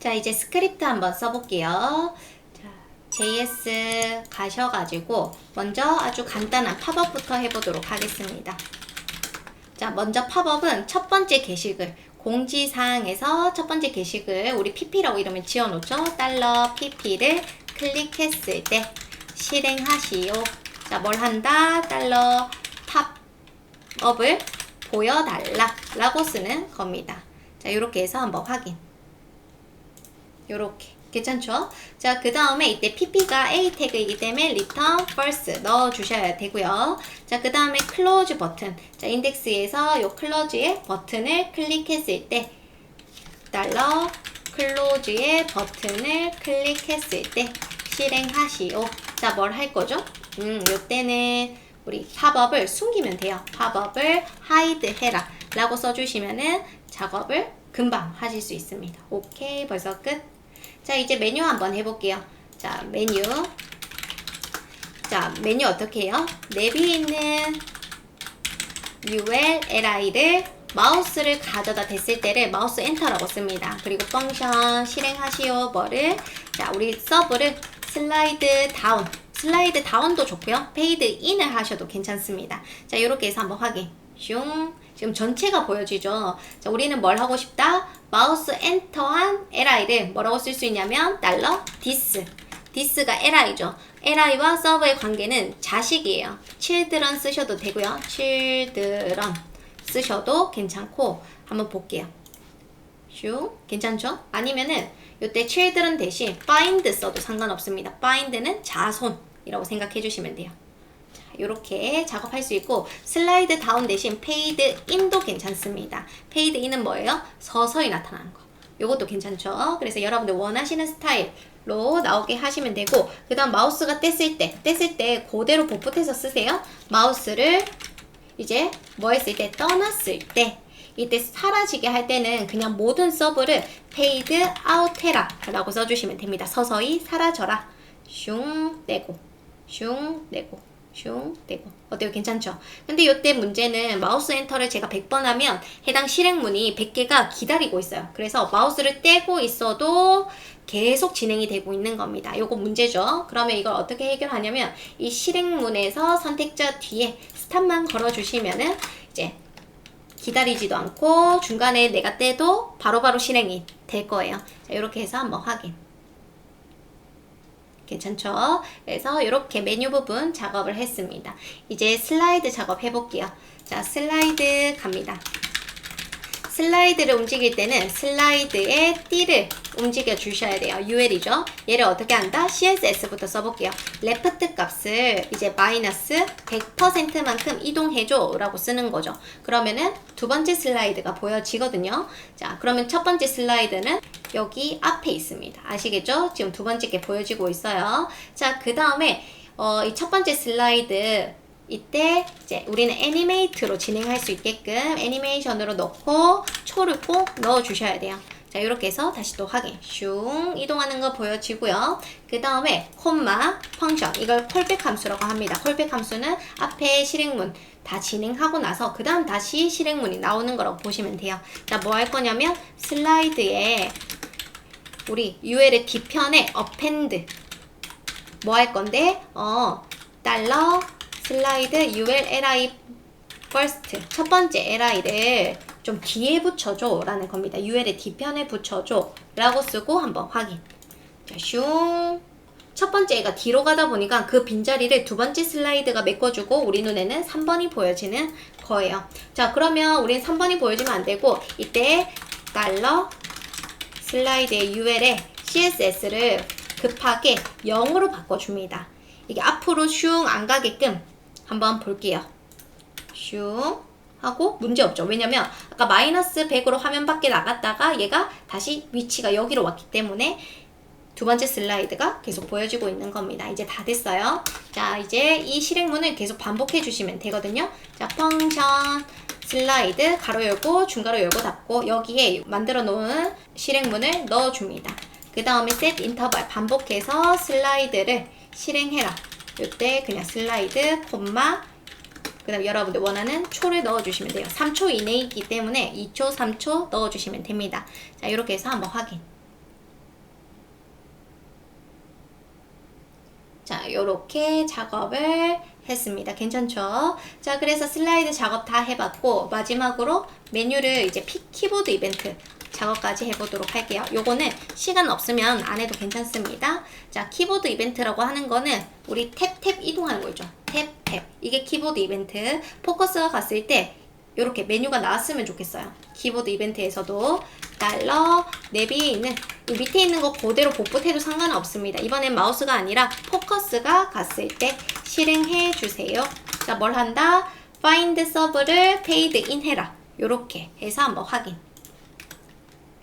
자, 이제 스크립트 한번 써볼게요. 자, JS 가셔가지고 먼저 아주 간단한 팝업부터 해보도록 하겠습니다. 자, 먼저 팝업은 첫 번째 게시글, 공지사항에서 첫 번째 게시글, 우리 pp라고 이러면 지어놓죠. $pp를 클릭했을 때 실행하시오. 자, 뭘 한다? 팝업을 보여달라 라고 쓰는 겁니다. 자, 요렇게 해서 한번 확인. 요렇게. 괜찮죠? 자, 그 다음에 이때 pp가 a 태그이기 때문에 return false 넣어주셔야 되고요. 자, 그 다음에 close 버튼. 자, 인덱스에서 요 close의 버튼을 클릭했을 때 $close의 버튼을 클릭했을 때 실행하시오. 자, 뭘 할 거죠? 요때는 우리 팝업을 숨기면 돼요. 팝업을 hide 해라 라고 써주시면은 작업을 금방 하실 수 있습니다. 오케이, 벌써 끝. 자, 이제 메뉴 한번 해볼게요. 자, 메뉴. 자, 메뉴 어떻게 해요? 내비에 있는 URLI를 마우스를 가져다 댔을 때를 마우스 엔터라고 씁니다. 그리고 펑션 실행하시오. 뭐를? 자, 우리 서브를 슬라이드 다운. 슬라이드 다운도 좋고요. 페이드 인을 하셔도 괜찮습니다. 자, 이렇게 해서 한번 확인. 슝. 지금 전체가 보여지죠. 자, 우리는 뭘 하고 싶다? 마우스 엔터한 li를 뭐라고 쓸 수 있냐면 $this. this가 li죠. li와 서브의 관계는 자식이에요. children 쓰셔도 되고요. children 쓰셔도 괜찮고 한번 볼게요. 슝. 괜찮죠? 아니면은 요때 children 대신 find 써도 상관없습니다. find는 자손이라고 생각해 주시면 돼요. 이렇게 작업할 수 있고 슬라이드 다운 대신 페이드 인도 괜찮습니다. 페이드 인은 뭐예요? 서서히 나타나는 거. 요것도 괜찮죠? 그래서 여러분들 원하시는 스타일로 나오게 하시면 되고 그 다음 마우스가 뗐을 때 그대로 복붙해서 쓰세요. 마우스를 이제 뭐 했을 때 떠났을 때 이때 사라지게 할 때는 그냥 모든 서브를 페이드 아웃 해라 라고 써주시면 됩니다. 서서히 사라져라. 슝 떼고 슝 떼고 슝 되고 어때요? 괜찮죠? 근데 이때 문제는 마우스 엔터를 제가 100번 하면 해당 실행문이 100개가 기다리고 있어요. 그래서 마우스를 떼고 있어도 계속 진행이 되고 있는 겁니다. 요거 문제죠. 그러면 이걸 어떻게 해결하냐면 이 실행문에서 선택자 뒤에 스탑만 걸어주시면은 이제 기다리지도 않고 중간에 내가 떼도 바로바로 실행이 될 거예요. 자, 이렇게 해서 한번 확인. 괜찮죠? 그래서 이렇게 메뉴 부분 작업을 했습니다. 이제 슬라이드 작업 해볼게요. 자, 슬라이드 갑니다. 슬라이드를 움직일 때는 슬라이드의 띠를 움직여 주셔야 돼요. UL이죠. 얘를 어떻게 한다? CSS부터 써볼게요. 레프트 값을 이제 마이너스 100%만큼 이동해줘 라고 쓰는 거죠. 그러면은 두 번째 슬라이드가 보여지거든요. 자, 그러면 첫 번째 슬라이드는 여기 앞에 있습니다. 아시겠죠? 지금 두 번째 게 보여지고 있어요. 자, 그 다음에 이 첫 번째 슬라이드 이때 이제 우리는 애니메이트로 진행할 수 있게끔 애니메이션으로 넣고 초를 꼭 넣어 주셔야 돼요. 자, 이렇게 해서 다시 또 확인. 슝 이동하는 거 보여지고요. 그 다음에 콤마 펑션, 이걸 콜백 함수라고 합니다. 콜백 함수는 앞에 실행문 다 진행하고 나서 그 다음 다시 실행문이 나오는 거라고 보시면 돼요. 자, 뭐 할 거냐면 슬라이드에 우리 UL의 뒤편에 append 뭐 할 건데 달러 슬라이드 ULLI first 첫 번째 li를 좀 뒤에 붙여줘 라는 겁니다. UL의 뒤편에 붙여줘 라고 쓰고 한번 확인. 자, 슝. 첫 번째가 뒤로 가다 보니까 그 빈자리를 두 번째 슬라이드가 메꿔주고 우리 눈에는 3번이 보여지는 거예요. 자, 그러면 우린 3번이 보여지면 안 되고 이때 달러 슬라이드의 UL에 CSS를 급하게 0으로 바꿔줍니다. 이게 앞으로 슝 안 가게끔 한번 볼게요. 슝 하고 문제없죠. 왜냐면 아까 마이너스 100으로 화면 밖에 나갔다가 얘가 다시 위치가 여기로 왔기 때문에 두 번째 슬라이드가 계속 보여지고 있는 겁니다. 이제 다 됐어요. 자, 이제 이 실행문을 계속 반복해 주시면 되거든요. 자, 펑션 슬라이드 가로 열고 중가로 열고 닫고 여기에 만들어 놓은 실행문을 넣어 줍니다. 그 다음에 set 인터벌 반복해서 슬라이드를 실행해라. 이때 그냥 슬라이드 콤마 그 다음 여러분들 원하는 초를 넣어주시면 돼요. 3초 이내이기 때문에 2초, 3초 넣어주시면 됩니다. 자, 이렇게 해서 한번 확인. 자, 요렇게 작업을 했습니다. 괜찮죠? 자, 그래서 슬라이드 작업 다 해봤고, 마지막으로 메뉴를 이제 키보드 이벤트 작업까지 해보도록 할게요. 요거는 시간 없으면 안 해도 괜찮습니다. 자, 키보드 이벤트라고 하는 거는 우리 탭 이동하는 거 있죠. 탭. 이게 키보드 이벤트. 포커스가 갔을 때 이렇게 메뉴가 나왔으면 좋겠어요. 키보드 이벤트에서도 달러 내비에 있는 이 밑에 있는 거 그대로 복붙해도 상관은 없습니다. 이번엔 마우스가 아니라 포커스가 갔을 때 실행해 주세요. 자, 뭘 한다? find server를 paid in 해라. 요렇게 해서 한번 확인.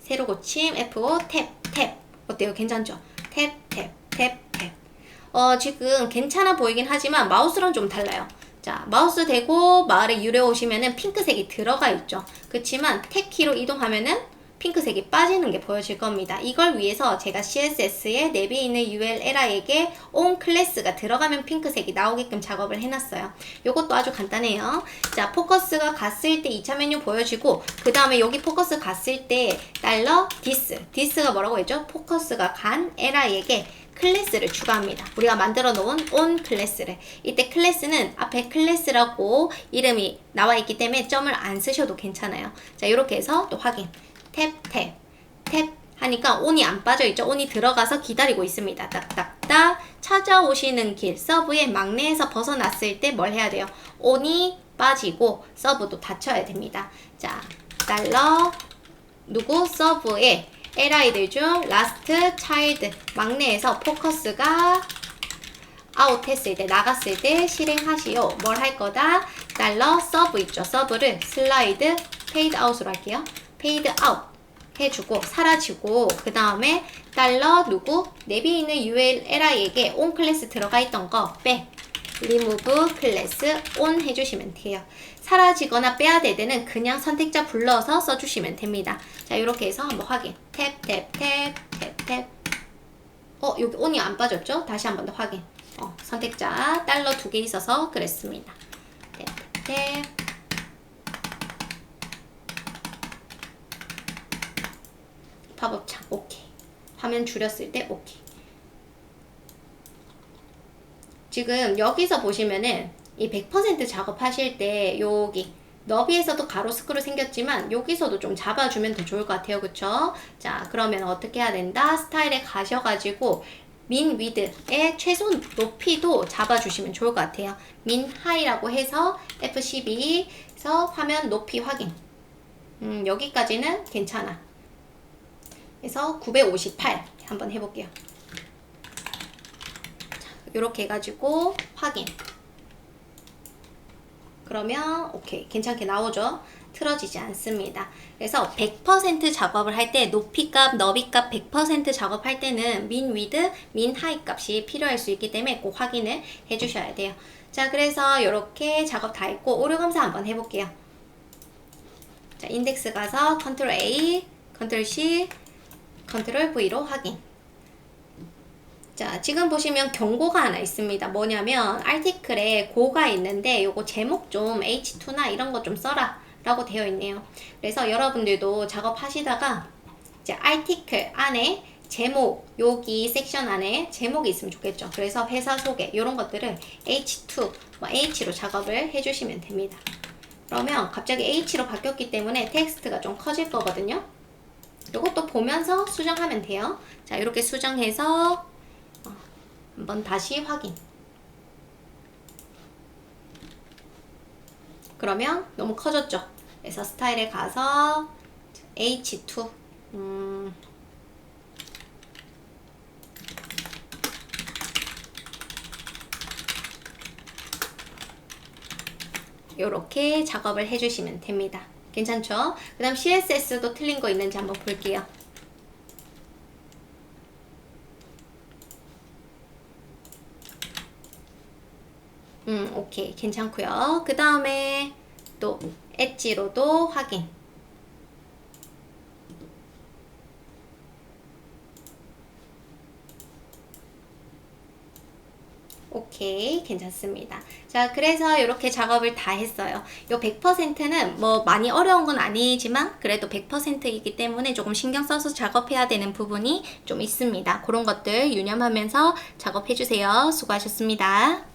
새로 고침 F5 탭. 어때요? 괜찮죠? 탭. 지금 괜찮아 보이긴 하지만 마우스랑 좀 달라요. 자, 마우스 대고 마을에 유래 오시면은 핑크색이 들어가 있죠. 그치만 탭키로 이동하면은 핑크색이 빠지는 게 보여질 겁니다. 이걸 위해서 제가 CSS에 내비에 있는 ULLI에게 on 클래스가 들어가면 핑크색이 나오게끔 작업을 해놨어요. 요것도 아주 간단해요. 자, 포커스가 갔을 때 2차 메뉴 보여지고, 그 다음에 여기 포커스 갔을 때 달러 디스가 뭐라고 했죠? 포커스가 간 LI에게 클래스를 추가합니다. 우리가 만들어 놓은 on 클래스를. 이때 클래스는 앞에 클래스라고 이름이 나와 있기 때문에 점을 안 쓰셔도 괜찮아요. 자, 이렇게 해서 또 확인. 탭 하니까 on이 안 빠져 있죠. on이 들어가서 기다리고 있습니다. 딱딱딱 찾아오시는 길 서브의 막내에서 벗어났을 때 뭘 해야 돼요? on이 빠지고 서브도 닫혀야 됩니다. 자, 달러 누구 서브에 LI들 중 last child 막내에서 포커스가 아웃 했을 때 나갔을 때 실행하시오. 뭘 할 거다? 달러 서브 있죠. 서브를 슬라이드 페이드 아웃으로 할게요. 페이드 아웃 해주고 사라지고, 그 다음에 달러 누구 내비에 있는 ULLI에게 on 클래스 들어가 있던 거 빼. remove 클래스 on 해주시면 돼요. 사라지거나 빼야 될 때는 그냥 선택자 불러서 써주시면 됩니다. 자, 이렇게 해서 한번 확인. 탭. 여기 on이 안 빠졌죠? 다시 한 번 더 확인. 선택자 달러 2개 있어서 그랬습니다. 탭. 팝업창 오케이. 화면 줄였을 때 오케이. 지금 여기서 보시면은 이 100% 작업하실 때 여기 너비에서도 가로 스크롤 생겼지만 여기서도 좀 잡아주면 더 좋을 것 같아요. 그쵸? 자, 그러면 어떻게 해야 된다? 스타일에 가셔가지고 민 위드의 최소 높이도 잡아주시면 좋을 것 같아요. 민 하이라고 해서 F12에서 화면 높이 확인. 여기까지는 괜찮아. 그래서 958 한번 해볼게요. 자, 이렇게 해가지고 확인. 그러면 오케이, 괜찮게 나오죠? 틀어지지 않습니다. 그래서 100% 작업을 할 때 높이값, 너비값 100% 작업할 때는 민 위드, 민 하이 값이 필요할 수 있기 때문에 꼭 확인을 해주셔야 돼요. 자, 그래서 이렇게 작업 다 했고 오류 검사 한번 해볼게요. 자, 인덱스 가서 컨트롤 A, 컨트롤 C, 컨트롤 V로 확인. 자, 지금 보시면 경고가 하나 있습니다. 뭐냐면 아티클에 고가 있는데 요거 제목 좀 H2나 이런 거 좀 써라 라고 되어 있네요. 그래서 여러분들도 작업하시다가 이제 아티클 안에 제목, 여기 섹션 안에 제목이 있으면 좋겠죠. 그래서 회사 소개 이런 것들을 H2, H로 작업을 해주시면 됩니다. 그러면 갑자기 H로 바뀌었기 때문에 텍스트가 좀 커질 거거든요. 이것도 보면서 수정하면 돼요. 자, 이렇게 수정해서 한번 다시 확인. 그러면 너무 커졌죠? 그래서 스타일에 가서 H2 요렇게 작업을 해주시면 됩니다. 괜찮죠? 그 다음 CSS도 틀린 거 있는지 한번 볼게요. 오케이. 괜찮고요. 그 다음에 또 엣지로도 확인. 오케이, 괜찮습니다. 자, 그래서 이렇게 작업을 다 했어요. 요 100%는 뭐 많이 어려운 건 아니지만 그래도 100%이기 때문에 조금 신경 써서 작업해야 되는 부분이 좀 있습니다. 그런 것들 유념하면서 작업해주세요. 수고하셨습니다.